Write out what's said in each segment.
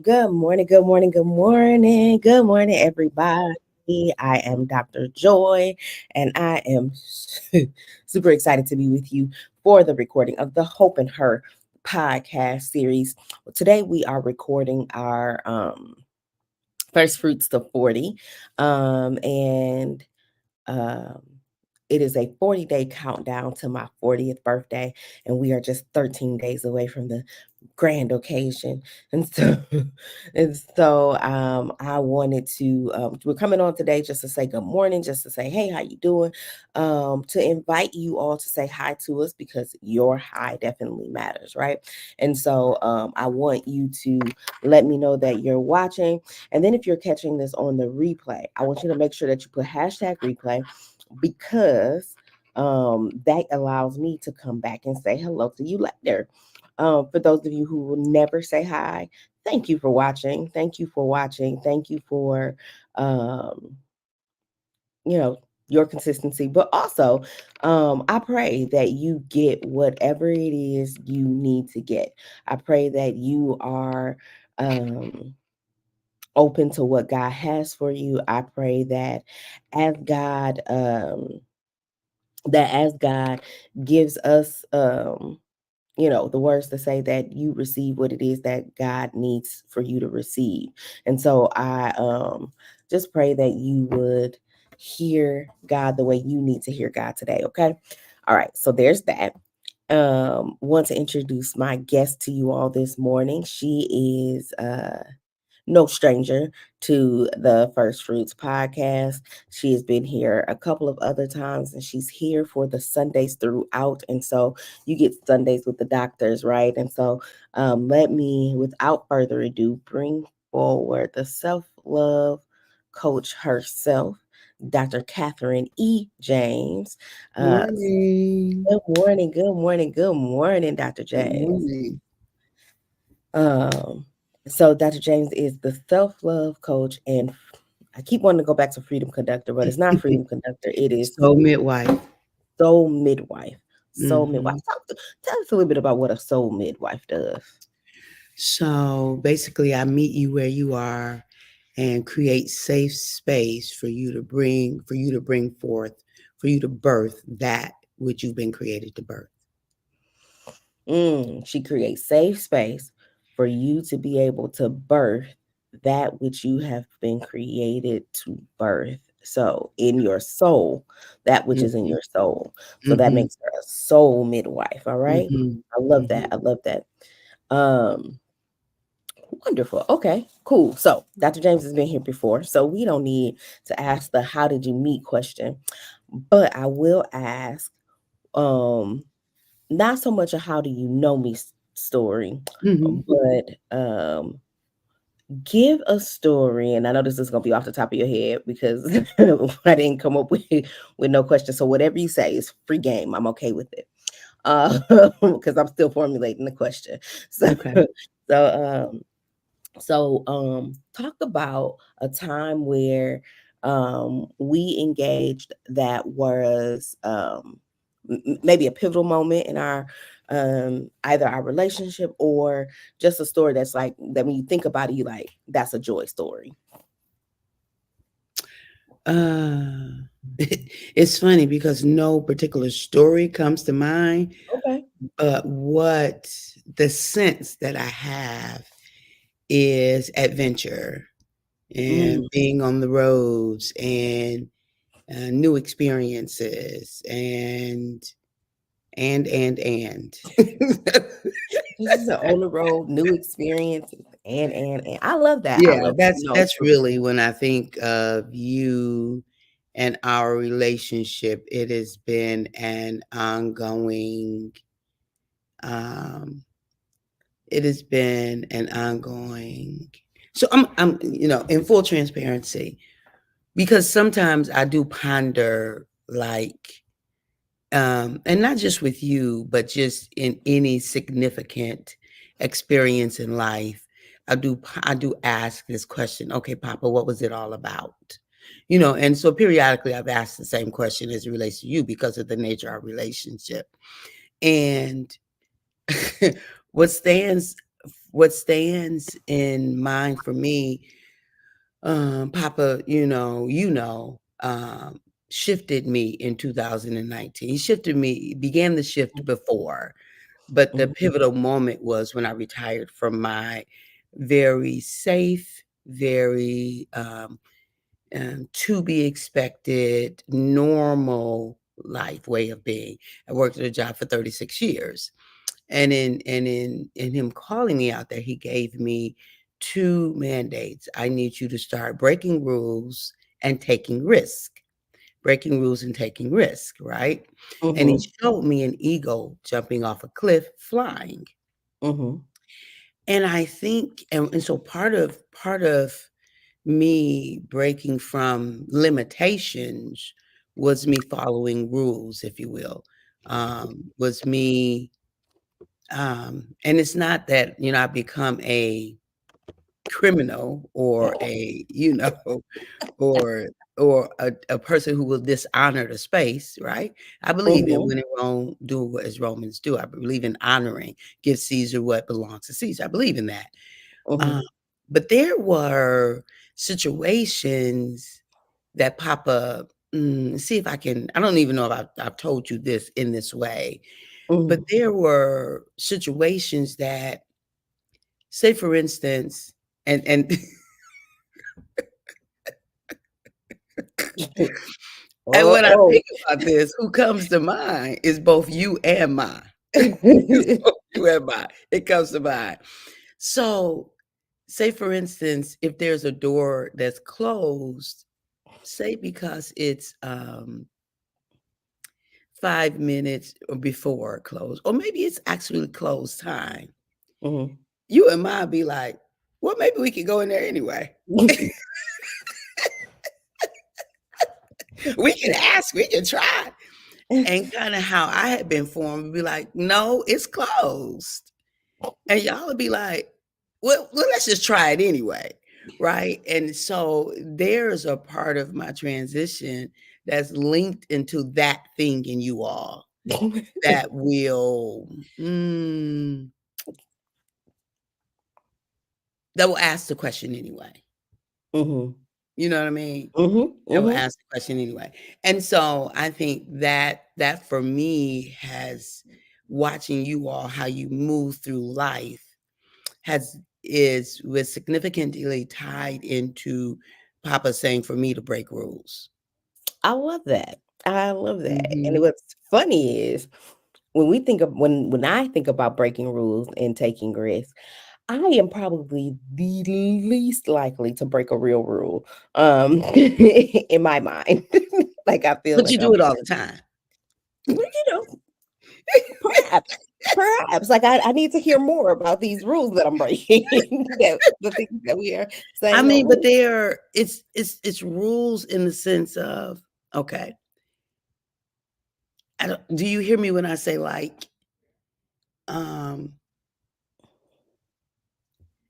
Good morning, good morning, good morning, good morning, everybody. I am Dr. Joy, and I am super excited to be with you for the recording of the Hope in Her podcast series. Today, we are recording our first fruits to 40, and um, it is a 40-day countdown to my 40th birthday, and we are just 13 days away from the grand occasion. And so I wanted to we're coming on today just to say good morning, just to say, hey, how you doing? To invite you all to say hi to us because your hi definitely matters, right? And so I want you to let me know that you're watching. And then if you're catching this on the replay, I want you to make sure that you put hashtag replay because that allows me to come back and say hello to you later. For those of you who will never say hi, thank you for watching. Thank you for watching. Thank you for, um, you know, your consistency. But also, I pray that you get whatever it is you need to get. I pray that you are open to what God has for you. I pray that as God, gives us the words to say, that you receive what it is that God needs for you to receive. And so I just pray that you would hear God the way you need to hear God today. Okay. All right. So there's that. Want to introduce my guest to you all this morning. She is no stranger to the First Fruits podcast. She has been here a couple of other times and she's here for the Sundays throughout. And so you get Sundays with the doctors, right? And so let me, without further ado, bring forward the self love coach herself, Dr. Katherine E. James. Uh, Morning. Good morning, good morning, good morning, Dr. Good James. morning. Um, so Dr. James is the self-love coach, and I keep wanting to go back to Freedom Conductor, but it's not Freedom Conductor. It is So midwife. Soul Midwife. Soul Midwife. hmm Tell us a little bit about what a soul midwife does. So basically, I meet you where you are and create safe space for you to bring forth, for you to birth that which you've been created to birth. She creates safe space for you to be able to birth that which you have been created to birth. So in your soul, that which is in hmm your soul. So that hmm makes her a soul midwife. All right. hmm I love that. hmm I love that. Um, Wonderful. Okay, cool. So Dr. James has been here before, so we don't need to ask the how did you meet question, but I will ask um not so much a how do you know me story, hmm but give a story, and I know this is gonna be off the top of your head because I didn't come up with no question. So whatever you say is free game. I'm okay with it. Because I'm still formulating the question. So Okay. so talk about a time where we engaged that was maybe a pivotal moment in our either our relationship or just a story that's like that when you think about it, you like that's a joy story. Uh, it's funny because no particular story comes to mind, Okay. but what the sense that I have is adventure Mm. and being on the roads and new experiences and This is an on the road, new experiences, and I love that. I yeah, love that's really when I think of you and our relationship. It has been an ongoing um it has been an ongoing so I'm in full transparency, because sometimes I do ponder, like, and not just with you, but just in any significant experience in life. I do ask this question, okay, Papa, what was it all about? And so periodically I've asked the same question as it relates to you because of the nature of our relationship. And what stands what stands in mind for me, Papa, shifted me in 2019. He shifted me, began the shift before, but the Mhm, pivotal moment was when I retired from my very safe, very to be expected, normal life way of being. I worked at a job for 36 years. And in him calling me out there, he gave me two mandates. I need you to start breaking rules and taking risk. Breaking rules and taking risk, right? And he mhm, showed me an eagle jumping off a cliff flying. mhm, And I think and so part of me breaking from limitations was me following rules, if you will. Was me and it's not that, I become a criminal or or a person who will dishonor the space, right? I believe in mhm, when in Rome, do as Romans do. I believe in honoring, give Caesar what belongs to Caesar. I believe in that. Um, mhm, but there were situations that pop up. See if I can. I don't even know if I've told you this in this way, but mhm. there were situations that, say, for instance, and and when I Oh. think about this, who comes to mind is both you and mine. It's both you and mine. It comes to mind. So, say for instance, if there's a door that's closed, say because it's 5 minutes before close, or maybe it's actually close time, Mhm. you and mine be like, well, maybe we could go in there anyway. We can ask, we can try. And kind of how I had been formed would be like, no, it's closed. And y'all would be like, well, let's just try it anyway. Right. And so there's a part of my transition that's linked into that thing in you all that will mm, that will ask the question anyway. Mhm, You know what I mean? mhm, That will mhm. ask the question anyway. And so I think that for me has watching you all how you move through life has is was significantly tied into Papa saying for me to break rules. I love that. I love that. And Mhm. what's funny is when I think about breaking rules and taking risks, I am probably the least likely to break a real rule, in my mind. Like, I feel But like you I'm do it all the time. well, perhaps, perhaps, like, I need to hear more about these rules that I'm breaking, that the things that we are I saying are mean, but rules. it's rules in the sense of, okay, I don't, do you hear me when I say like, um,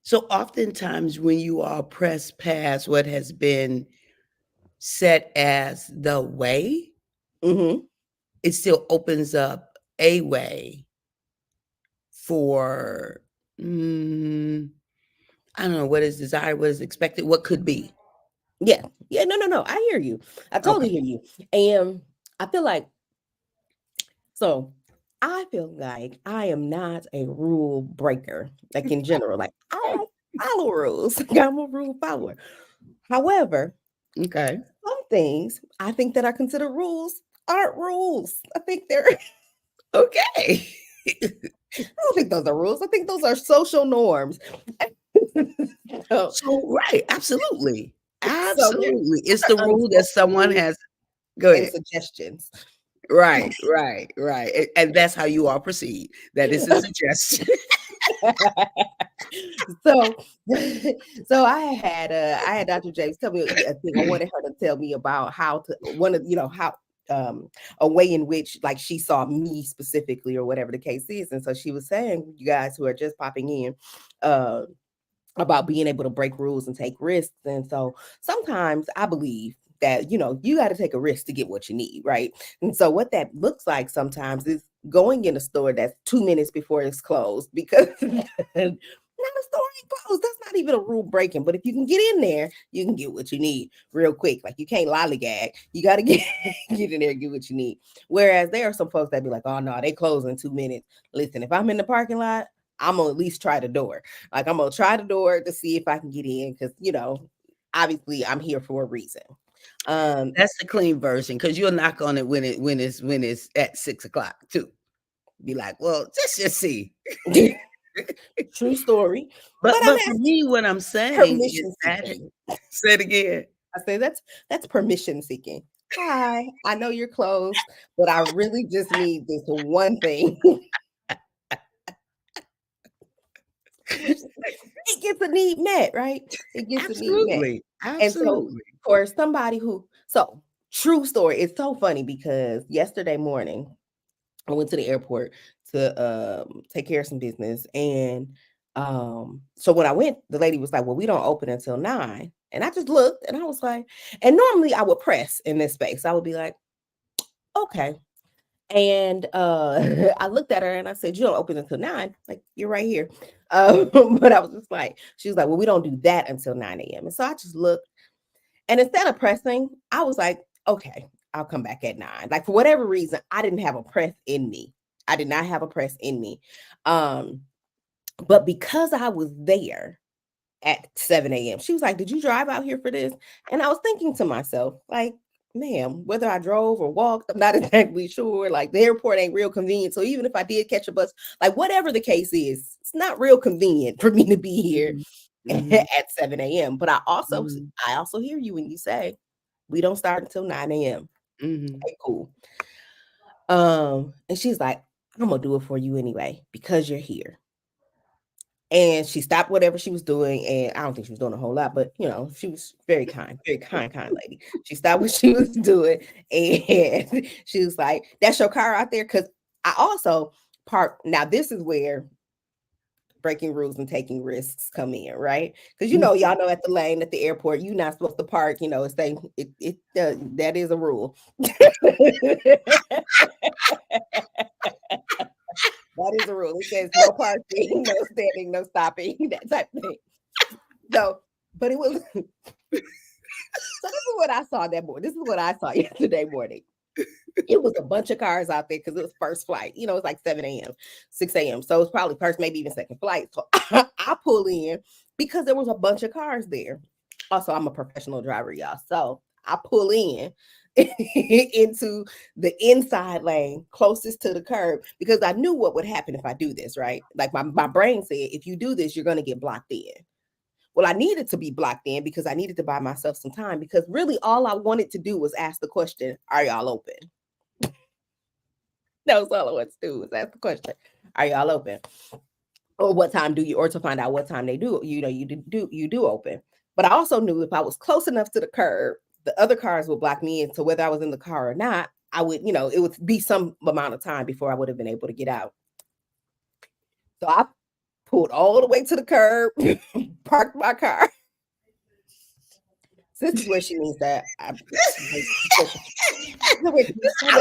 so oftentimes when you all press past what has been set as the way, Mhm. it still opens up a way for, mm, I don't know, what is desired, what is expected, what could be. Yeah. Yeah, no, no, no, I hear you. I totally Okay. hear you. And I feel like so I feel like I am not a rule breaker, like in general. Like I don't follow rules. Like, I'm a rule follower. However, Okay. some things I think that I consider rules aren't rules. I think they're Okay. I don't think those are rules. I think those are social norms. so, So, right, absolutely. so Absolutely. It's they're the rule that unspoken someone rules has. Go and ahead. suggestions. Right, right, right. And that's how you all proceed. That is a suggestion. So, so I had Dr. James tell me a thing. I wanted her to tell me about how to one of how um a way in which like she saw me specifically or whatever the case is. And so she was saying, you guys who are just popping in, uh, about being able to break rules and take risks. And so sometimes I believe that, you got to take a risk to get what you need, right? And so what that looks like sometimes is going in a store that's 2 minutes before it's closed because Now the store ain't closed. That's not even a rule breaking. But if you can get in there, you can get what you need real quick. Like you can't lollygag. You got to get get in there and get what you need. Whereas there are some folks that be like, oh no, they close in 2 minutes. Listen, if I'm in the parking lot, I'm gonna at least try the door. Like I'm gonna try the door to see if I can get in because obviously I'm here for a reason. Um, That's the clean version because you'll knock on it when it's at 6 o'clock too. Be like, well, just see. true story. But But I'm but for asking me, what I'm saying is permission that seeking. say it again. I say that's permission seeking. Hi, I know you're closed, but I really just need this one thing. Which it gets a need met, right? It gets a need met. Absolutely, And so absolutely. for somebody true story, it's so funny because yesterday morning I went to the airport to take care of some business. And so when I went, the lady was like, well, we don't open until 9. And I just looked and I was like, and normally I would press in this space. I would be like, okay. And I looked at her and I said, you don't open until 9. Like, you're right here. But I was just like, she was like, well, we don't do that until 9 a.m. And so I just looked. And instead of pressing, I was like, okay, I'll come back at 9. Like for whatever reason, I didn't have a press in me. I did not have a press in me. Um, but because I was there at 7 a.m., she was like, did you drive out here for this? And I was thinking to myself, like, ma'am, whether I drove or walked, I'm not exactly sure. Like the airport ain't real convenient. So even if I did catch a bus, like whatever the case is, it's not real convenient for me to be here Mhm, mhm, at 7 a.m. But I also mhm, I also hear you when you say we don't start until 9 a.m. mhm, Okay, cool. And she's like, I'm gonna do it for you anyway, because you're here. And she stopped whatever she was doing, and I don't think she was doing a whole lot, but she was very kind lady. She stopped what she was doing, and she was like, "That's your car out there?" Because I also park. Now this is where breaking rules and taking risks come in, right? Because mhm. y'all know at the lane at the airport, you're not supposed to park. It's saying that is a rule. That is a rule. It says no parking, no standing, no stopping, that type of thing. So, but it was so this is what I saw that morning. This is what I saw yesterday morning. It was a bunch of cars out there because it was first flight. It's like 7 a.m., 6 a.m. So it's probably first, maybe even second flight. So I pull in because there was a bunch of cars there. Also, I'm a professional driver, y'all. So I pull in into the inside lane closest to the curb because I knew what would happen if I do this, right? Like my brain said, if you do this, you're going to get blocked in. Well, I needed to be blocked in because I needed to buy myself some time because really all I wanted to do was ask the question, are y'all open? That was all I wanted to do was ask the question, are y'all open? Or what time do you, or to find out what time they do, you do open. But I also knew if I was close enough to the curb, the other cars would block me in. So whether I was in the car or not, I would, it would be some amount of time before I would have been able to get out. So I pulled all the way to the curb, parked my car. So this is where she means that I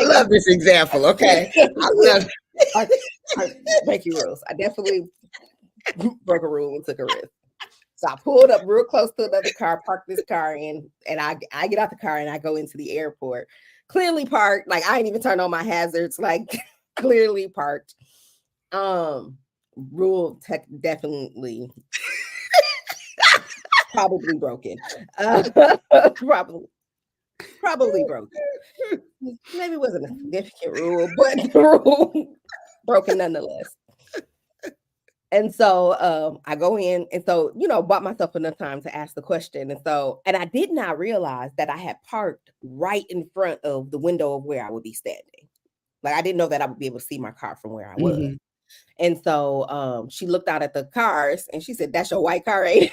love this example. Okay, I love. I, I breaking rules. I definitely broke a rule and took a risk. So I pulled up real close to another car, parked this car in, and I get out the car and I go into the airport. Clearly parked, like I ain't even turned on my hazards, like clearly parked. Um, rule tech definitely probably broken. Probably broken. Maybe it wasn't a significant rule, but the rule broken nonetheless. And so I go in and so, bought myself enough time to ask the question. And I did not realize that I had parked right in front of the window of where I would be standing. Like I didn't know that I would be able to see my car from where I was. Mhm. And so she looked out at the cars and she said, that's your white car, right?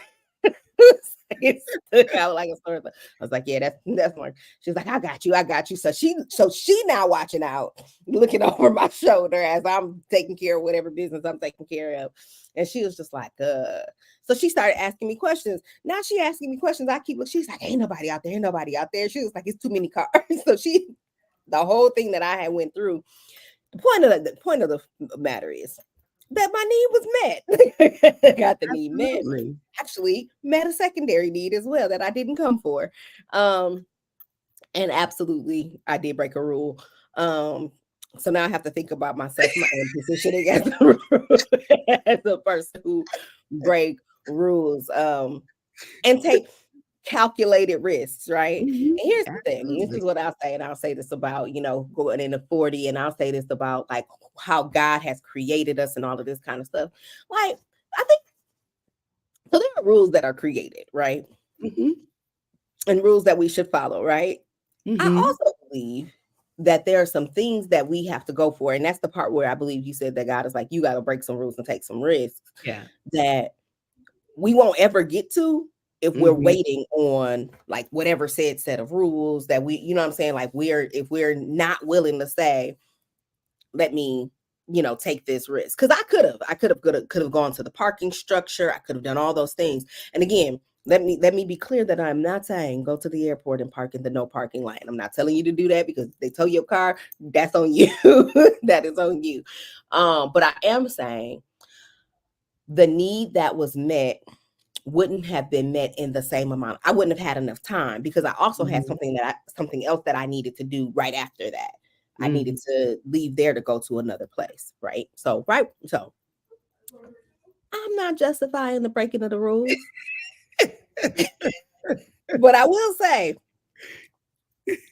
It stuck out like a sore thumb. I was like, yeah, that's one. She's like, I got you, I got you. So she now watching out, looking over my shoulder as I'm taking care of whatever business I'm taking care of. And she was just like, So she started asking me questions. Now she asking me questions. I keep looking. She's like, ain't nobody out there, ain't nobody out there. She was like, it's too many cars. So the whole thing that I had went through. The point of the matter is that my need was met. Got the need met. Absolutely. Actually, met a secondary need as well that I didn't come for. Um, and absolutely, I did break a rule. Um, so now I have to think about myself, my own positioning as as a person who break rules. And take calculated risks, right? Mhm. And here's the thing, and this Absolutely. is what I'll say, and I'll say this about, going into 40, and I'll say this about like how God has created us and all of this kind of stuff. Like, I think so there are rules that are created, right? Mhm. And rules that we should follow, right? I Mhm. also believe that there are some things that we have to go for. And that's the part where I believe you said that God is like, you got to break some rules and take some risks Yeah. that we won't ever get to if we're Mhm. waiting on like whatever said set of rules that we, you know what I'm saying? Like if we're not willing to say, let me, take this risk. Cause I could have gone to the parking structure. I could have done all those things. And again, let me be clear that I'm not saying go to the airport and park in the no parking lane. I'm not telling you to do that because they tow your car. That's on you. That is on you. But I am saying the need that was met wouldn't have been met in the same amount. I wouldn't have had enough time because I also had Mhm. something else that I needed to do right after that. I needed Mhm. to leave there to go to another place, right? So I'm not justifying the breaking of the rules, but I will say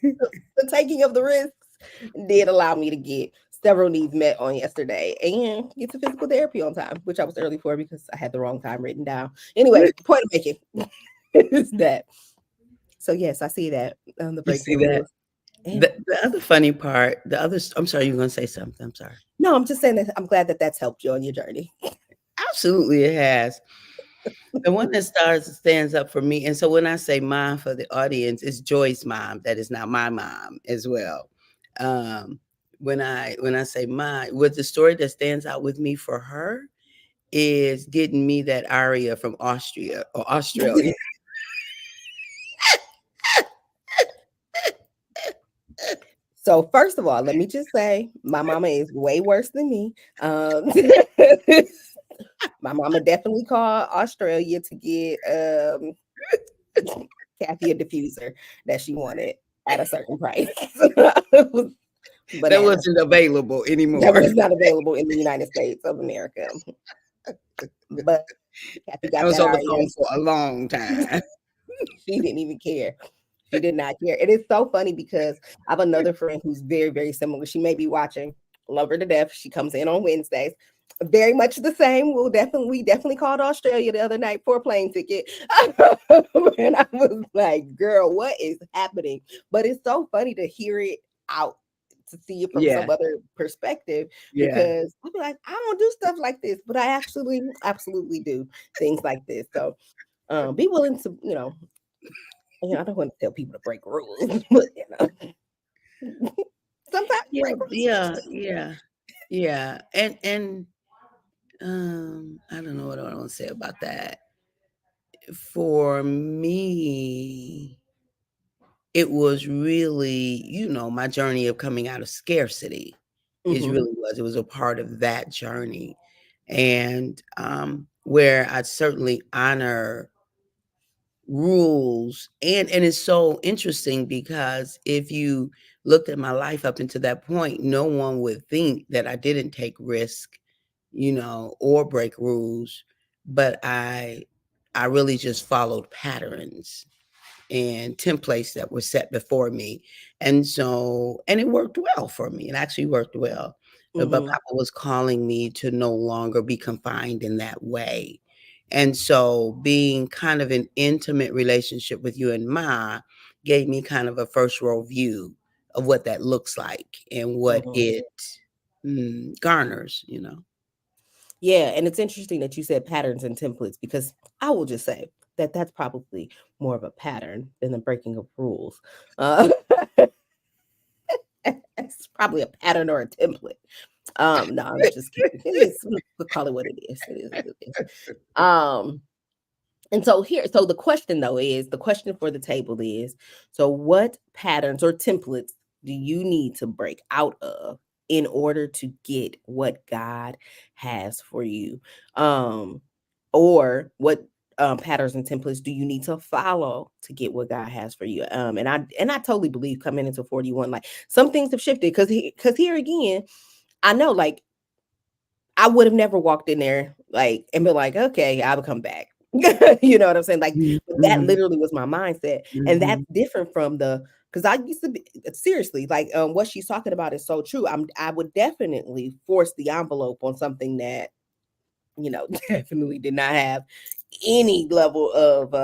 the taking of the risks did allow me to get several needs met on yesterday and get to physical therapy on time, which I was early for because I had the wrong time written down. Anyway, point of making is that. So yes, I see that the You breaking see of that? rules. And The other funny part, I'm sorry, you were gonna say something. I'm sorry. no, I'm just saying that I'm glad that that's helped you on your journey. Absolutely, it has. The one that stands up for me, and so when I say mom for the audience, it's Joy's mom. That is not my mom as well. Um, when I say mine, what the story that stands out with me for her is getting me that aria from Austria or Australia. So first of all, let me just say my mama is way worse than me. My mama definitely called Australia to get Kathy a diffuser that she wanted at a certain price. It was That bananas. wasn't available That anymore. was not available in the United States of America. But Kathy I got was that on the already. phone for a long time. She didn't even care. She did not care. It is so funny because I have another friend who's very, very similar. She may be watching. Love her to death. She comes in on Wednesdays. Very much the same. We definitely called Australia the other night for a plane ticket. And I was like, girl, what is happening? But it's so funny to hear it out, to see it from Yeah, some other perspective, yeah. because I'm like, I don't do stuff like this, but I actually absolutely do things like this. So be willing to, I don't want to tell people to break rules, but sometimes Yeah, break rules. yeah, yeah, yeah. And I don't know what I want to say about that. For me, it was really, my journey of coming out of scarcity is Hmm. really was. It was a part of that journey. And where I certainly honor rules, and it's so interesting because if you looked at my life up until that point, no one would think that I didn't take risk, or break rules, but I really just followed patterns and templates that were set before me. And it worked well for me. It actually worked well. But Hmm. Papa was calling me to no longer be confined in that way. And so being kind of an intimate relationship with you and Ma gave me kind of a first row view of what that looks like and what Hmm. it garners. Yeah, and it's interesting that you said patterns and templates because I will just say that that's probably more of a pattern than the breaking of rules. Uh, it's probably a pattern or a template. No, I'm just kidding. It is. We'll call it what it is. It is what it is. Um, And so the question for the table is, so what patterns or templates do you need to break out of? in order to get what God has for you? Um, or what patterns and templates do you need to follow to get what God has for you? And I totally believe coming into 41, like some things have shifted because here again, I know like I would have never walked in there like and been like, okay, I will come back. You know what I'm saying? Like that Mhm. literally was my mindset. And that's Mhm. different from the because I used to be seriously like what she's talking about is so true. I would definitely force the envelope on something that, definitely did not have any level of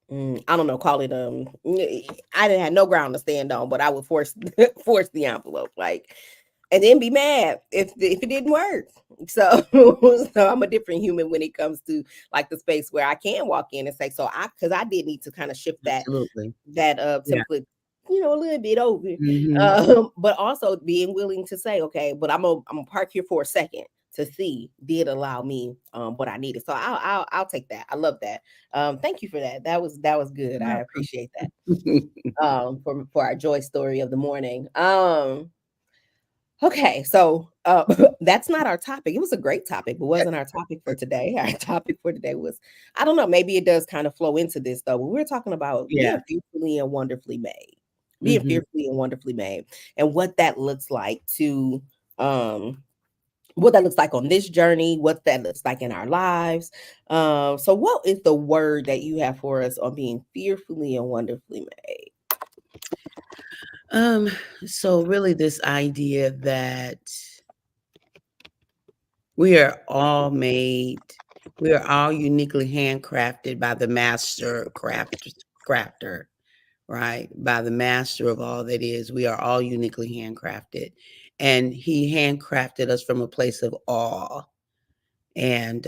I don't know, call it I didn't have no ground to stand on, but I would force force the envelope, like, and then be mad if it didn't work. So so I'm a different human when it comes to like the space where I can walk in and say, so I because I did need to kind of shift Absolutely. that Yeah. template, a little bit over. Mhm. But also being willing to say, okay, but I'm gonna park here for a second to see did allow me what I needed. So I'll take that. I love that. Thank you for that. That was good. I Welcome. appreciate that. For our joy story of the morning. Okay, so that's not our topic. It was a great topic, but wasn't our topic for today. Our topic for today was, I don't know, maybe it does kind of flow into this though. But we're talking about being Yeah. fearfully and wonderfully made, being Mhm. fearfully and wonderfully made, and what that looks like to um what that looks like on this journey, what that looks like in our lives. So what is the word that you have for us on being fearfully and wonderfully made? Um, so really this idea that we are all made, we are all uniquely handcrafted by the master crafter, right? By the master of all that is. We are all uniquely handcrafted. And he handcrafted us from a place of awe. And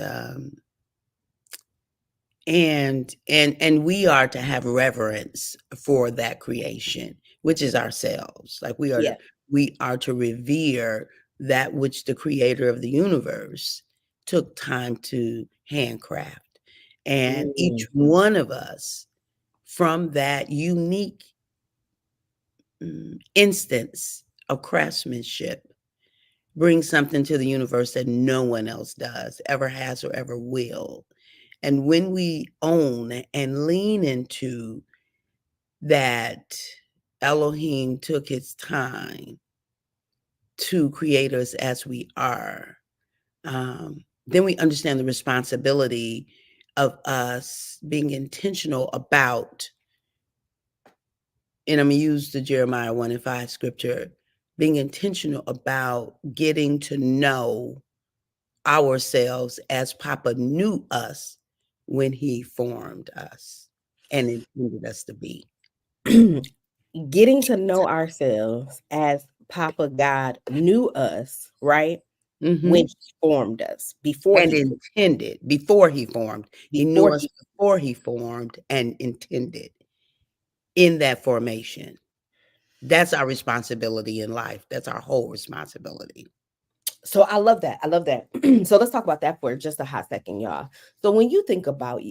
and we are to have reverence for that creation, which is ourselves. Like Yeah. we are to revere that which the creator of the universe took time to handcraft. And each Mhm. one of us, from that unique instance of craftsmanship, brings something to the universe that no one else does, ever has, or ever will. And when we own and lean into that, Elohim took his time to create us as we are, then we understand the responsibility of us being intentional about, and I'm going to use the Jeremiah 1:5 scripture, being intentional about getting to know ourselves as Papa knew us when he formed us and intended us to be. Getting to know ourselves as Papa God knew us, right? When Mhm. he formed us, before And he intended before he formed. He knew before us he before he formed and intended in that formation. That's our responsibility in life. That's our whole responsibility. So I love that. I love that. So let's talk about that for just a hot second, y'all. So when you think about,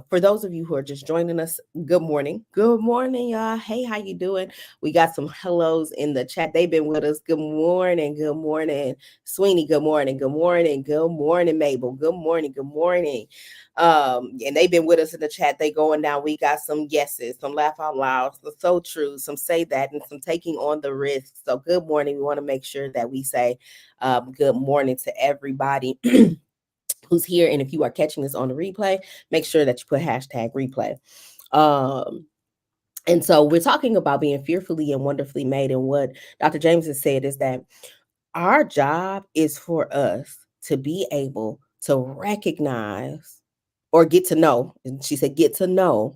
for those of you who are just joining us, good morning. Good morning, y'all. Hey, how you doing? We got some hellos in the chat. They've been with us. Good morning. Good morning, Sweeney. Good morning. Good morning. Good morning, Mabel. Good morning. Good morning. And they've been with us in the chat. They going down. We got some yeses, some laugh out loud, so true, some say that, and some taking on the risk. So good morning. We want to make sure that we say good morning to everybody who's here. And if you are catching this on the replay, make sure that you put hashtag replay. Um, and so we're talking about being fearfully and wonderfully made. And what Dr. James has said is that our job is for us to be able to recognize or get to know, and she said, get to know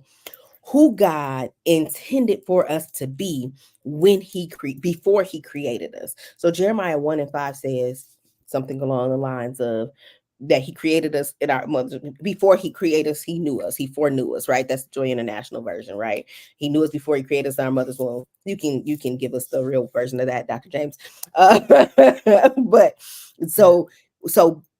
who God intended for us to be before he created us. So Jeremiah 1:5 says something along the lines of that he created us in our mother before he created us, he knew us, he foreknew us, right? That's the Joy International version, right? He knew us before he created us in our mother's womb. You can give us the real version of that, Dr. James. Uh, but so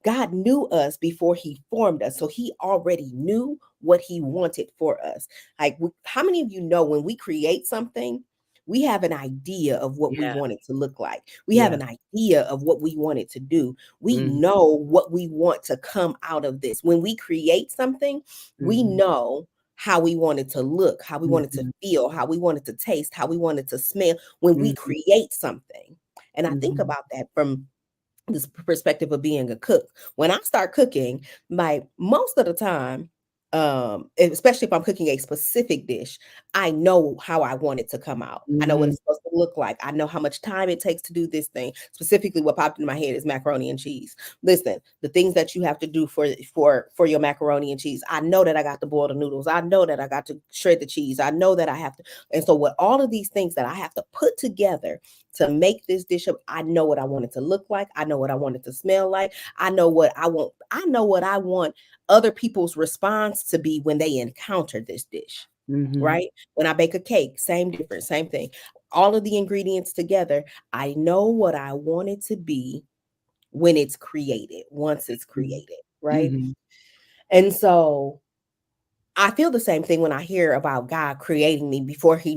God knew us before he formed us. So he already knew what he wanted for us. Like, how many of you know when we create something, we have an idea of what we Yeah. want it to look like. We have Yeah. an idea of what we want it to do. We Mhm. know what we want to come out of this. When we create something, we Mhm. know how we want it to look, how we want it to Mhm. feel, how we want it to taste, how we want it to smell when we Mhm. create something. And I think Mhm. about that from this perspective of being a cook. When I start cooking, like most of the time, especially if I'm cooking a specific dish, I know how I want it to come out. I know what Mhm. it's supposed to look like. I know how much time it takes to do this thing. Specifically, what popped in my head is macaroni and cheese. Listen, the things that you have to do for your macaroni and cheese. I know that I got to boil the noodles. I know that I got to shred the cheese. I know that I have to. And so, with all of these things that I have to put together to make this dish up, I know what I want it to look like. I know what I want it to smell like. I know what I want. I know what I want other people's response to be when they encounter this dish, Mhm. right? When I bake a cake, same difference, same thing. All of the ingredients together, I know what I want it to be when it's created, once it's Mhm. created, right? Mhm. And so I feel the same thing when I hear about God creating me before he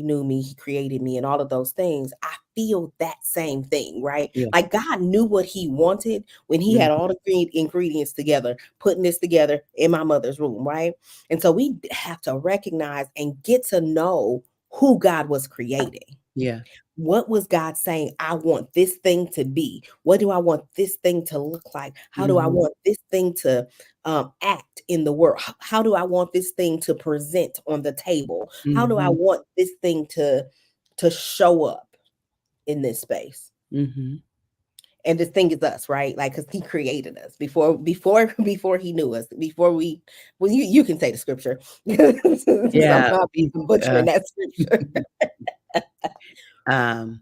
knew me, he created me and all of those things. I feel that same thing, right? Yeah. Like God knew what he wanted when he had Mhm. all the ingredients together, putting this together in my mother's room, right? And so we have to recognize and get to know who God was creating. Yeah. What was God saying? I want this thing to be. What do I want this thing to look like? How do I Mhm. want this thing to act in the world? How do I want this thing to present on the table? How do I Mhm. want this thing to show up in this space? Mhm. And this thing is us, right? Like, because he created us before he knew us, before we. Well, you can say the scripture because I'm Yeah. not Uh, butchering that scripture. um,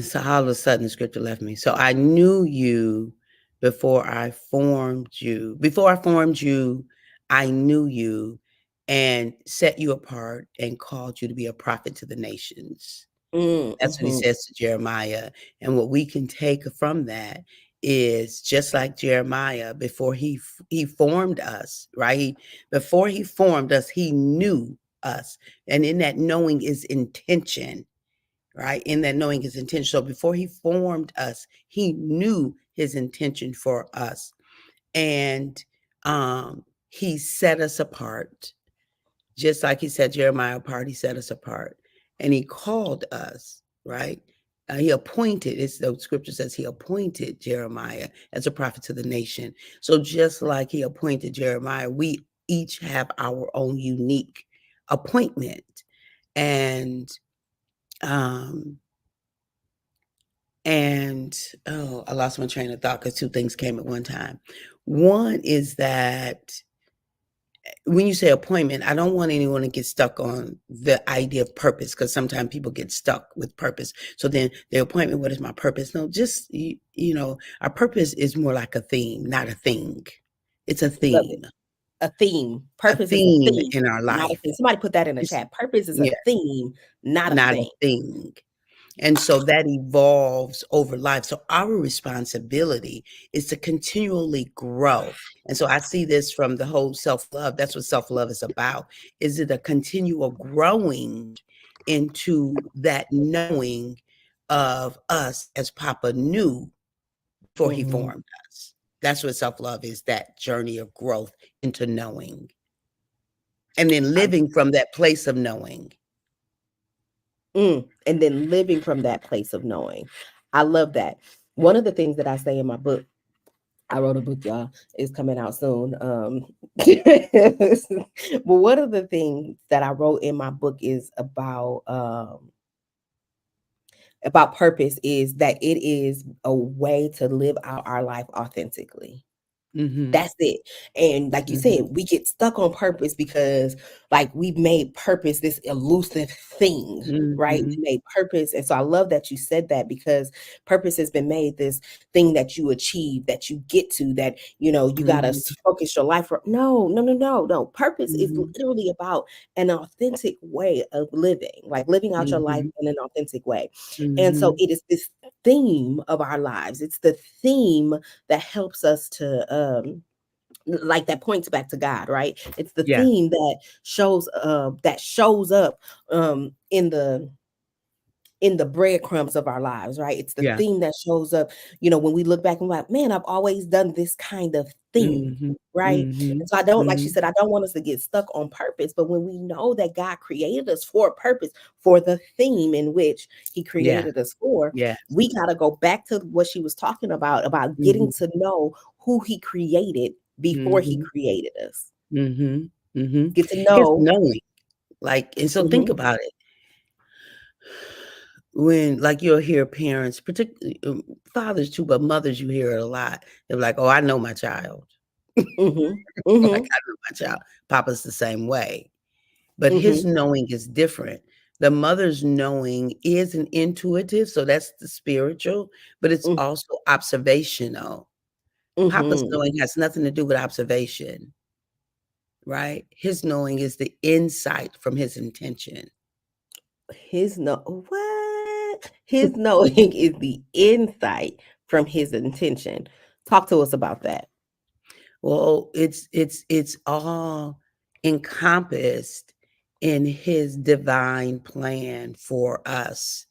so all of a sudden the scripture left me. So I knew you before I formed you. Before I formed you, I knew you and set you apart and called you to be a prophet to the nations. That's what he Mm-hmm, says to Jeremiah. And what we can take from that is just like Jeremiah, before he formed us, right? Before he formed us, he knew us. And in that knowing is intention, right? In that knowing his intention. So before he formed us, he knew his intention for us. And he set us apart, just like he set Jeremiah apart, he set us apart. And he called us, right? He appointed, it's the scripture says he appointed Jeremiah as a prophet to the nation. So just like he appointed Jeremiah, we each have our own unique appointment. And um and oh, I lost my train of thought because two things came at one time. One is that when you say appointment, I don't want anyone to get stuck on the idea of purpose because sometimes people get stuck with purpose. So then the appointment, what is my purpose? No, just, our purpose is more like a theme, not a thing. It's a love it. theme, A theme. a Purpose is a theme theme, in our not a life. thing. Somebody put that in the It's, chat. Purpose is a yeah, theme, not a not a thing. thing. And so that evolves over life. So our responsibility is to continually grow. And so I see this from the whole self-love. That's what self-love is about. Is it a continual growing into that knowing of us as Papa knew before he Mhm. formed us? That's what self-love is, that journey of growth into knowing. And then I living from that place of knowing. and then living from that place of knowing. I love that. One of the things that I say in my book, I wrote a book, y'all. It's coming out soon. But one of the things that I wrote in my book is about purpose is that it is a way to live out our life authentically. Mm-hmm. That's it. And like you said, Mm-hmm. we get stuck on purpose because like we've made purpose this elusive thing, right? Mm-hmm. We made purpose. And so I love that you said that because purpose has been made this thing that you achieve, that you get to, that you gotta Mm-hmm. focus your life on. No, no, no, no, no. Purpose is Mm-hmm. literally about an authentic way of living, like living out your life Mhm, in an authentic way. And so mhm, it is this theme of our lives. It's the theme that helps us to like that points back to God, right? It's the Yeah. theme that shows up in the breadcrumbs of our lives, right? It's the Yeah. theme that shows up, when we look back and we're like, man, I've always done this kind of thing, Mhm. right? Mhm. And so I don't, like she Mhm. said, I don't want us to get stuck on purpose, but when we know that God created us for a purpose, for the theme in which He Yeah. created us for, Yes. we got to go back to what she was talking about getting Mhm. to know who He created before He Mhm. created us. Mhm. Mhm. Get to It's know. knowing, like, and so think Mhm, about it. When, like, you'll hear parents, particularly fathers too, but mothers, you hear it a lot. They're like, "Oh, I know my child." mhm, Like, mhm, I know my child. Papa's the same way, but his mhm, knowing is different. The mother's knowing is an intuitive, so that's the spiritual, but it's mhm, also observational. Papa's mhm. knowing has nothing to do with observation, right? His knowing is the insight from his intention. His knowing is the insight from his intention. Talk to us about that. Well, it's all encompassed in his divine plan for us,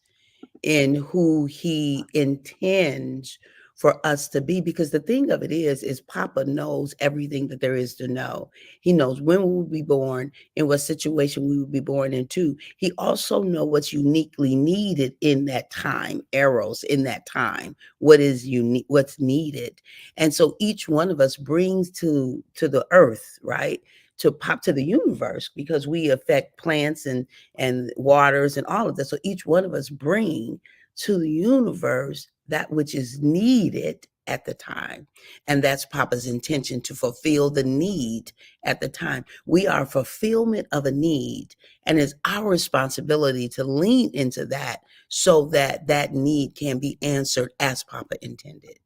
in who he intends for us to be. Because the thing of it is Papa knows everything that there is to know. He knows when we will be born, in what situation we will be born into. He also knows what's uniquely needed in that time, arrows in that time, what is unique, what's needed. And so each one of us brings to the earth, right? To pop to the universe, because we affect plants and waters and all of that. So each one of us bring to the universe that which is needed at the time. And that's Papa's intention, to fulfill the need at the time. We are fulfillment of a need, and it's our responsibility to lean into that so that that need can be answered as Papa intended.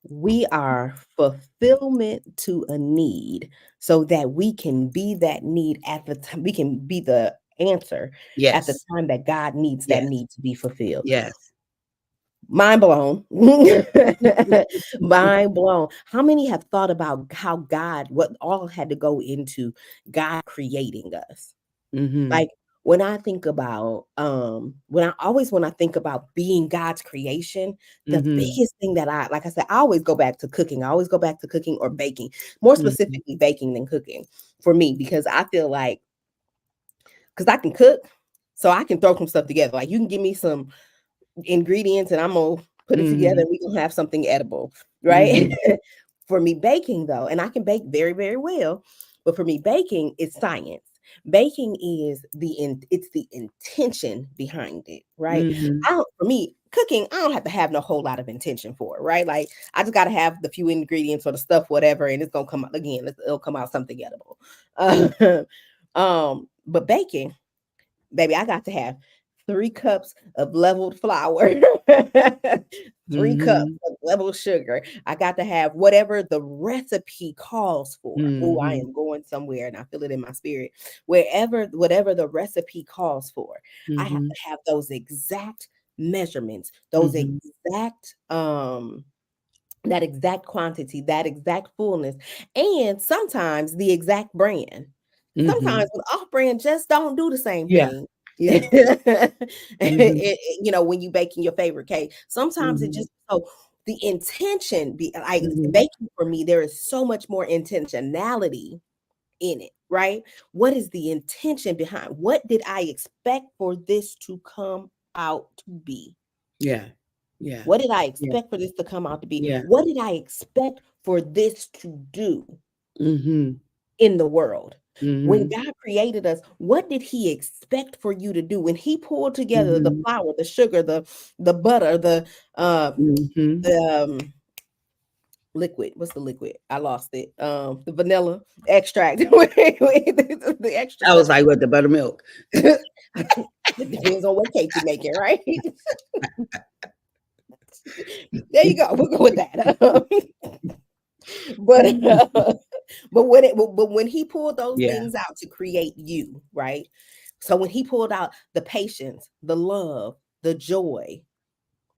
We are fulfillment to a need so that we can be that need at the time. We can be the answer at the Yes. time that God needs that Yes. need to be fulfilled. Yes. Mind blown. Mind blown. How many have thought about what all had to go into God creating us? Mhm. Like, when I think about, when I think about being God's creation, the Mhm. biggest thing that like I said, I always go back to cooking. I always go back to cooking or baking, more Mhm. specifically baking than cooking for me, because I feel like, because I can cook, so I can throw some stuff together. Like, you can give me some ingredients and I'm gonna put it together Mhm. and we gonna have something edible, right? Mhm. For me, baking though, and I can bake very, very well, but for me, baking is science. Baking is it's the intention behind it, right? Mhm. For me, cooking, I don't have to have no whole lot of intention for it, right? Like, I just gotta have the few ingredients or the stuff, whatever, and it's gonna come out again. It'll come out something edible. But baking, baby, I got to have 3 cups of leveled flour, 3 cups Mhm. of leveled sugar. I got to have whatever the recipe calls for. Oh, I Mhm. am going somewhere and I feel it in my spirit. Whatever the recipe calls for, I have Mhm. to have those exact measurements, those Mhm. exact that exact quantity, that exact fullness, and sometimes the exact brand. Sometimes Mhm. with off brand just don't do the same Yeah. thing. Yeah. Mhm. When you baking your favorite cake, sometimes it Mhm. just so the intention be like Mhm. baking for me, there is so much more intentionality in it, right? What is the intention behind? What did I expect for this to come out to be? Yeah. Yeah. What did I Yeah. expect for this to come out to be? Yeah. What did I expect for this to do Mhm. in the world? When Mhm. God created us, what did He expect for you to do? When He pulled together the Mhm. flour, the sugar, the butter, uh Mhm. the liquid. What's the liquid? I lost it. The vanilla extract. The extra I stuff. was like, "What, the buttermilk?" It depends on what cake you're making, right? There you go. We'll go with that. But but when he pulled those Yeah. things out to create you, right? So when he pulled out the patience, the love, the joy,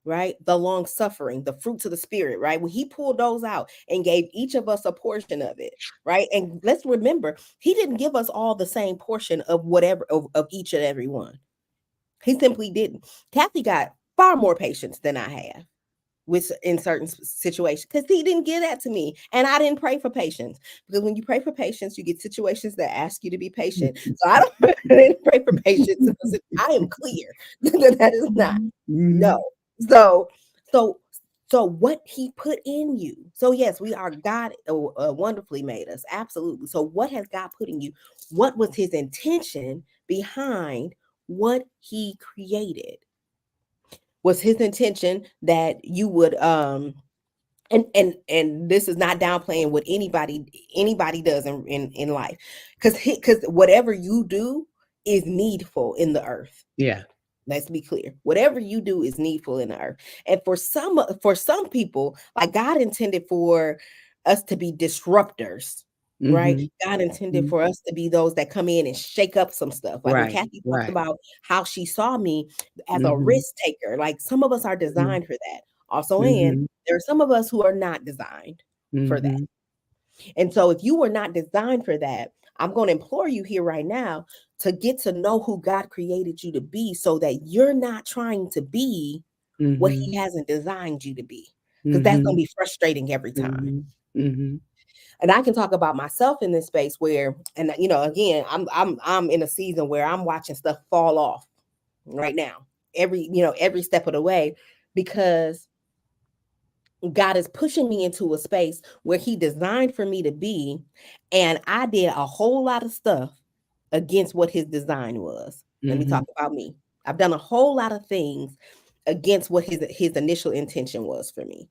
right? The long suffering, the fruits of the spirit, right? When he pulled those out and gave each of us a portion of it, right? And let's remember, he didn't give us all the same portion of whatever of each and every one. He simply didn't. Kathy got far more patience than I have with in certain situations because he didn't give that to me, and I didn't pray for patience, because when you pray for patience you get situations that ask you to be patient. So I don't I didn't pray for patience. I am clear that that is not, no. Mhm. So so so what he put in you, so yes, we are God, wonderfully made us, absolutely. So what has God put in you? What was his intention behind what he created? Was his intention that you would and this is not downplaying what anybody does in life, because whatever you do is needful in the earth. Yeah. Let's be clear. Whatever you do is needful in the earth. And for some people, like God intended for us to be disruptors, right? Mhm. God intended Mhm. for us to be those that come in and shake up some stuff. Like when Right, Kathy talked right. about how she saw me as a Mhm. risk taker, like some of us are Mhm. designed for that. Also, and Mhm. there are some of us who are not designed for that. Mhm. And so, if you were not designed for that, I'm going to implore you here right now to get to know who God created you to be, so that you're not trying to be what Mhm. He hasn't designed you to be. Because that's going to Mhm. be frustrating every time. Mhm. Mhm. And I can talk about myself in this space where, and again, I'm in a season where I'm watching stuff fall off right now, every step of the way, because God is pushing me into a space where he designed for me to be, and I did a whole lot of stuff against what his design was. Let me talk Mhm. about me. I've done a whole lot of things against what his initial intention was for me.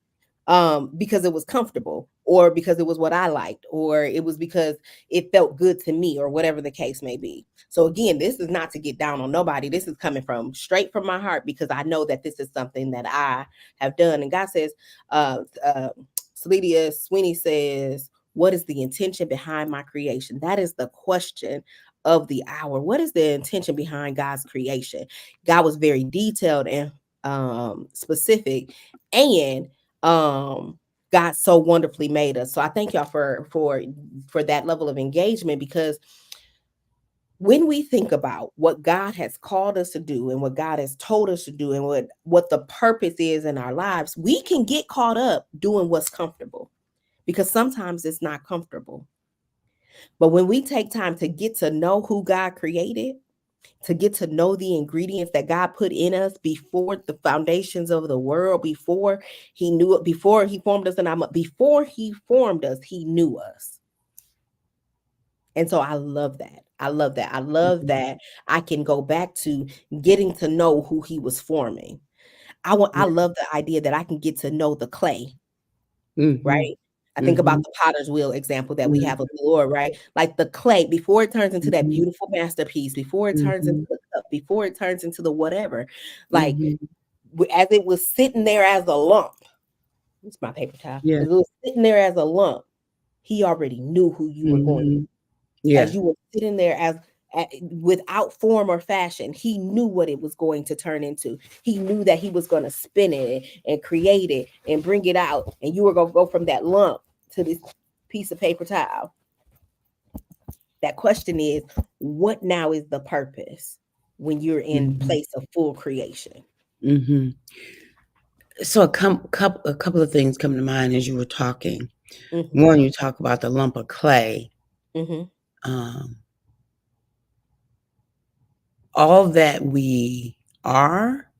Because it was comfortable, or because it was what I liked, or it was because it felt good to me, or whatever the case may be. So again, this is not to get down on nobody. This is coming from straight from my heart, because I know that this is something that I have done. And God says, uh, uh, Salidia Sweeney says, what is the intention behind my creation? That is the question of the hour. What is the intention behind God's creation? God was very detailed and specific, and um God so wonderfully made us. So I thank y'all for that level of engagement, because when we think about what God has called us to do and what God has told us to do and what the purpose is in our lives, we can get caught up doing what's comfortable, because sometimes it's not comfortable. But when we take time to get to know who God created, to get to know the ingredients that God put in us before the foundations of the world, before he knew it, before he formed us, and before he formed us, he knew us. And so I love that. I love that. I love Mhm. that I can go back to getting to know who he was forming. I Yeah. love the idea that I can get to know the clay, Mhm. right? I think about Mhm. the potter's wheel example that we have of Mhm. the Lord, right? Like the clay, before it turns into that Mhm. beautiful masterpiece, before it turns into Mhm. the cup, before it turns into the whatever, like Mhm. as it was sitting there as a lump, it's my paper towel. Yeah. As it was sitting there as a lump, he already knew who you were going to, Mhm. as Yeah. you were sitting there without form or fashion. He knew what it was going to turn into. He knew that he was going to spin it and create it and bring it out, and you were going to go from that lump to this piece of paper towel. That question is, what now is the purpose when you're in Mhm. place of full creation? Mhm. So a couple of things come to mind as you were talking. Mm-hmm. One, you talk about the lump of clay. Mm-hmm. Um, all that we are,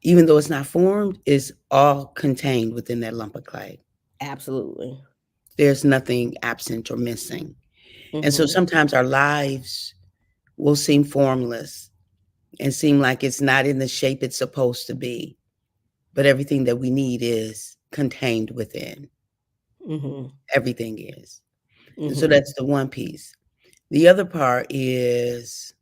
even though it's not formed, is all contained within that lump of clay. Absolutely. There's nothing absent or missing. And so Mm-hmm. sometimes our lives will seem formless and seem like it's not in the shape it's supposed to be, but everything that we need is contained within. Mm-hmm. Everything is. And so Mm-hmm. that's the one piece. The other part is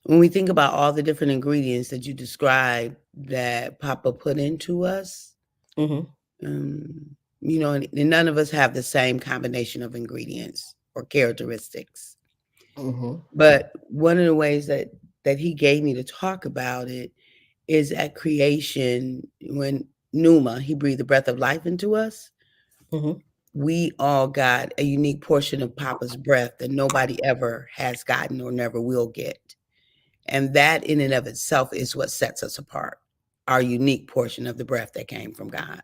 when we think about all the different ingredients that you described that Papa put into us, Mm-hmm. um, and none of us have the same combination of ingredients or characteristics. Mm-hmm. But one of the ways that he gave me to talk about it is at creation when Numa, he breathed the breath of life into us. Mm-hmm. We all got a unique portion of Papa's breath that nobody ever has gotten or never will get. And that in and of itself is what sets us apart. Our unique portion of the breath that came from God.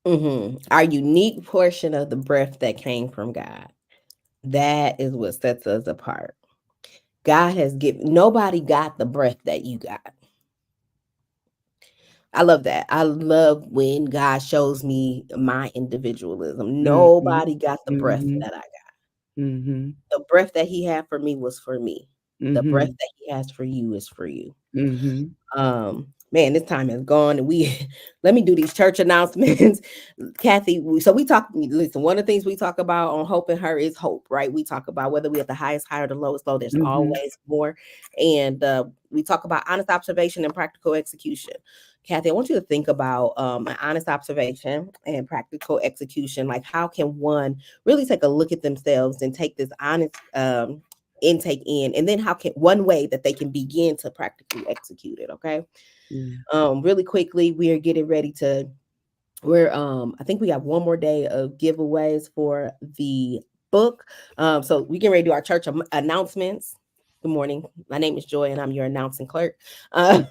Mm-hmm. Our unique portion of the breath that came from God. That is what sets us apart. God has given, nobody got the breath that you got. I love that. I love when God shows me my individualism. Mhm. Nobody got the breath Mhm. that I got. Mhm. The breath that He had for me was for me. The breath Mhm. that He has for you is for you. Mhm. Man, this time is gone, and we let me do these church announcements. Kathy, so we talk, listen, one of the things we talk about on Hope and Her is hope, right? We talk about whether we're at the highest high or the lowest low, there's Mhm. always more. And we talk about honest observation and practical execution. Kathy, I want you to think about an honest observation and practical execution. Like, how can one really take a look at themselves and take this honest intake in, and then how can one way that they can begin to practically execute it? Okay. Yeah. Really quickly, we are getting ready to, we're I think we have one more day of giveaways for the book. So we get ready to do our church announcements. Good morning. My name is Joy, and I'm your announcing clerk. Uh,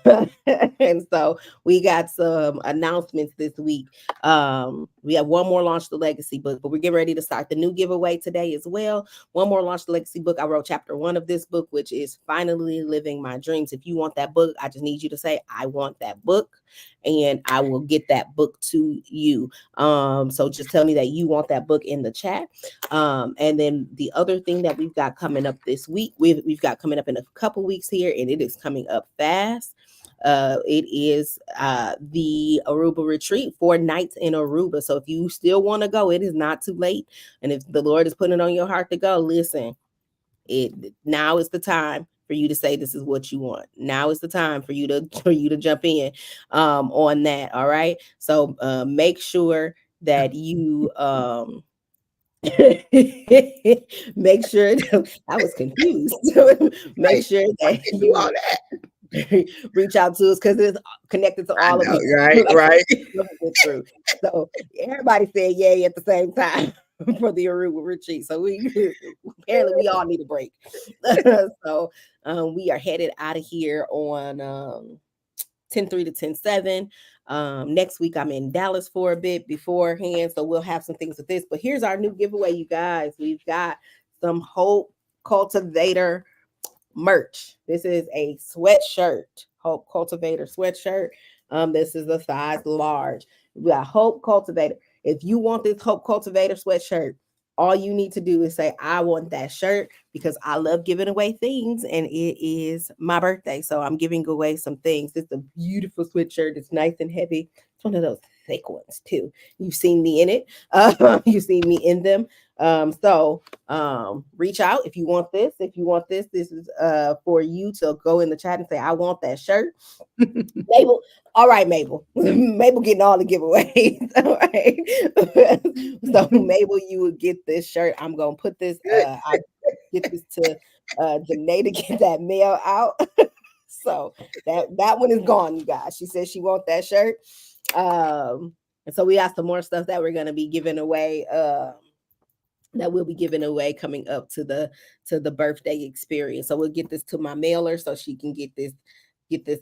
and so we got some announcements this week. We have one more Launch the Legacy book, but we're getting ready to start the new giveaway today as well. One more Launch the Legacy book. I wrote chapter 1 of this book, which is Finally Living My Dreams. If you want that book, I just need you to say, I want that book, and I will get that book to you. So just tell me that you want that book in the chat. And then the other thing that we've got coming up this week, we've got coming up in a couple weeks here, and it is coming up fast. It is the Aruba retreat, 4 nights in Aruba. So if you still want to go, it is not too late. And if the Lord is putting it on your heart to go, listen, it now is the time for you to say this is what you want. Now is the time for you to jump in on that. All right. So make sure that you make sure that, I was confused. Make Right. sure I that can do all you that. reach out to us, because it's connected to I all of know, us. right? Like Right. what we went through. So everybody said yay at the same time for the Aruba retreat. So we apparently we all need a break. So we are headed out of here on 10-3 to 10-7. Next week I'm in Dallas for a bit beforehand, so we'll have some things with this. But here's our new giveaway, you guys. We've got some Hope Cultivator merch. This is a sweatshirt, Hope Cultivator sweatshirt. This is a size large. We got Hope Cultivator. If you want this Hope Cultivator sweatshirt, all you need to do is say, I want that shirt, because I love giving away things, and it is my birthday. So I'm giving away some things. It's a beautiful sweatshirt. It's nice and heavy. It's one of those thick ones, too. You've seen me in it. You've seen me in them. Reach out if you want this. If you want this, this is for you to go in the chat and say, I want that shirt. Mabel, all right, Mabel. Mabel getting all the giveaways. All right. So Mabel, you would get this shirt. I'm gonna put this, I'll get this to Janae to get that mail out. So that one is gone, you guys. She said she want that shirt. And so we got some more stuff that we're gonna be giving away. That we'll be giving away coming up to the birthday experience. So we'll get this to my mailer so she can get this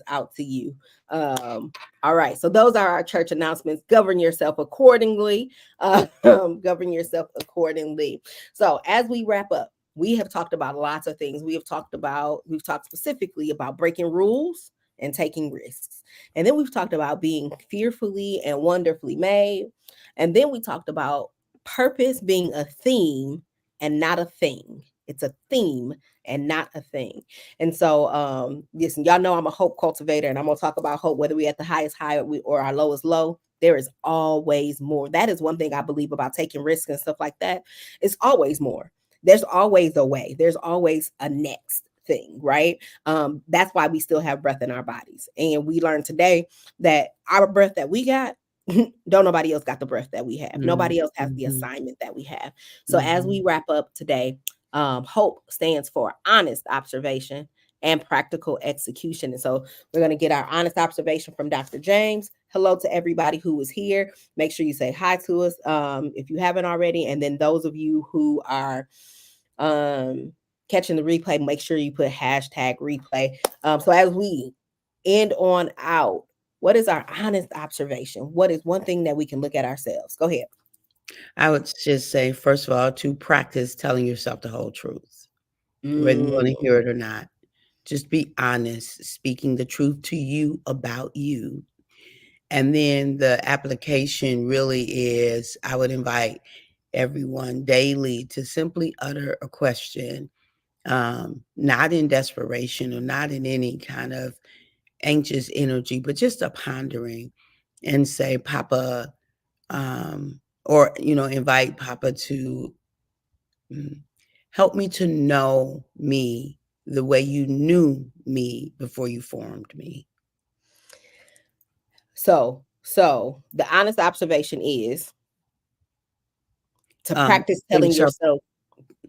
out to you. All right. So those are our church announcements. Govern yourself accordingly. Govern yourself accordingly. So as we wrap up, we have talked about lots of things. We've talked specifically about breaking rules and taking risks. And then we've talked about being fearfully and wonderfully made. And then we talked about purpose being a theme and not a thing. It's a theme and not a thing. And so, listen, y'all know I'm a hope cultivator, and I'm gonna talk about hope, whether we at the highest high or our lowest low. There is always more. That is one thing I believe about taking risks and stuff like that. It's always more. There's always a way. There's always a next thing, right? That's why we still have breath in our bodies. And we learned today that our breath that we got, don't nobody else got the breath that we have. Mhm. Nobody else has the Mhm. assignment that we have. So as we Mhm. wrap up today, hope stands for honest observation and practical execution. And so we're going to get our honest observation from Dr. James. Hello to everybody who is here. Make sure you say hi to us if you haven't already. And then those of you who are catching the replay, make sure you put hashtag replay. So as we end on out, what is our honest observation? What is one thing that we can look at ourselves? Go ahead. I would just say, first of all, to practice telling yourself the whole truth, whether you want to Mm. hear it or not. Just be honest, speaking the truth to you about you. And then the application really is, I would invite everyone daily to simply utter a question, not in desperation or not in any kind of anxious energy, but just a pondering and say, Papa, or, invite Papa to mm, help me to know me the way you knew me before you formed me. So the honest observation is to Tell yourself.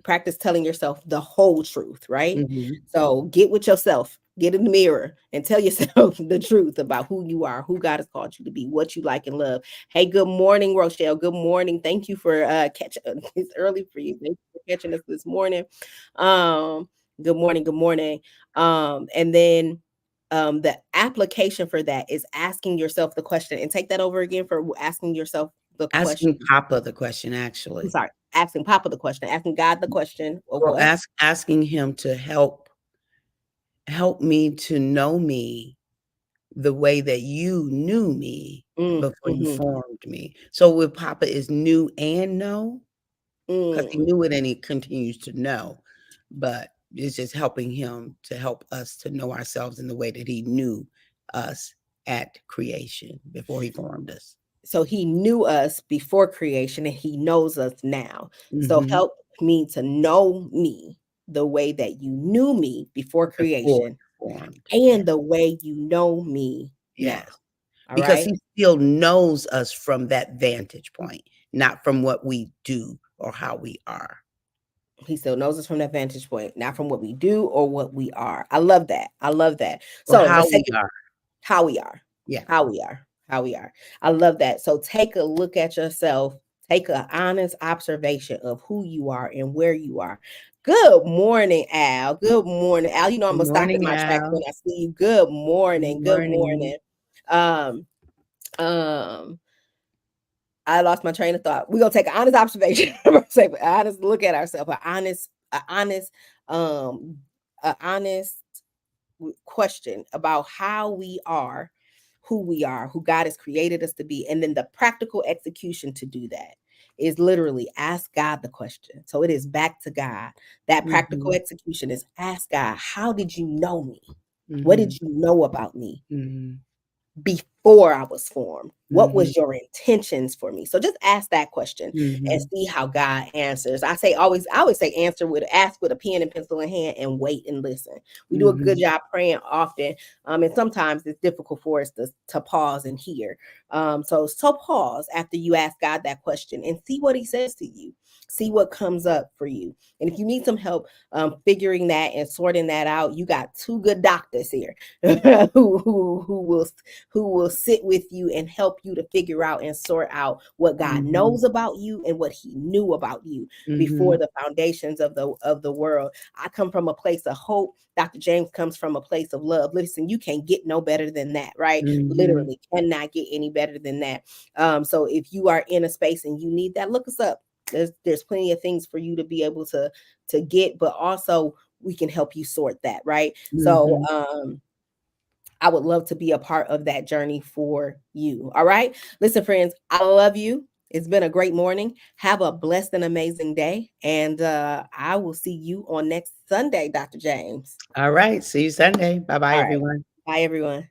practice telling yourself the whole truth, right? Mhm. So get with yourself, get in the mirror and tell yourself the truth about who you are, who God has called you to be, what you like and love. Hey, good morning, Rochelle. Good morning. Thank you for catching it's early for you. Thank you for catching us this morning. Um, good morning, good morning. And then the application for that is asking yourself the question and take that over again for asking yourself the question. Asking Papa the question, I'm actually, sorry, asking Papa the question, asking God the question of or what? asking him to help me to know me the way that you knew me before you Mhm, formed me. So with Papa is new and know, because he mm. knew it and he continues to know, but it's just helping him to help us to know ourselves in the way that he knew us at creation before he formed us. So he knew us before creation and he knows us now. So Mhm. help me to know me the way that you knew me before Before creation formed, yeah, and the way you know me now. yes. All Because right? he still knows us from that vantage point, not from what we do or how we are, He still knows us from that vantage point, not from what we do or what we are. I love that. I love that. or So how let's we take it are. how we are, Yeah. how we are, how we are. I love that. So take a look at yourself, take an honest observation of who you are and where you are. Good morning, Al. Good morning, Al. You know I'm Good gonna stop in morning, my tracks when Al. I see you. Good Good morning. Good morning. morning. Um, um, I lost my train of thought. We're gonna take an honest observation. Say an honest look at ourselves, um, an honest question about how we are, who God has created us to be. And then the practical execution to do that is literally ask God the question. So it is back to God. That practical Mhm. execution is ask God, how did you know me? What did Mhm. you know about me Mhm. before I was formed? What Mhm. was your intentions for me? So just ask that question and Mhm. see how God answers. I always say answer with ask with a pen and pencil in hand and wait and listen. We do a good Mhm. job praying often. And sometimes it's difficult for us to pause and hear. So pause after you ask God that question and see what he says to you. See what comes up for you. And if you need some help figuring that and sorting that out, you got two good doctors here who will sit with you and help you to figure out and sort out what God Mhm. knows about you and what he knew about you before Mhm. the foundations of the world. I come from a place of hope. Dr. James comes from a place of love. Listen, you can't get no better than that, right? Mhm. Literally cannot get any better than that. So if you are in a space and you need that, look us up. There's plenty of things for you to be able to get, but also we can help you sort that, right? So Mhm. I would love to be a part of that journey for you. All right. Listen, friends, I love you. It's been a great morning. Have a blessed and amazing day. And I will see you on next Sunday, Dr. James. All right. See you Sunday. Bye bye, All right. everyone. Bye, everyone.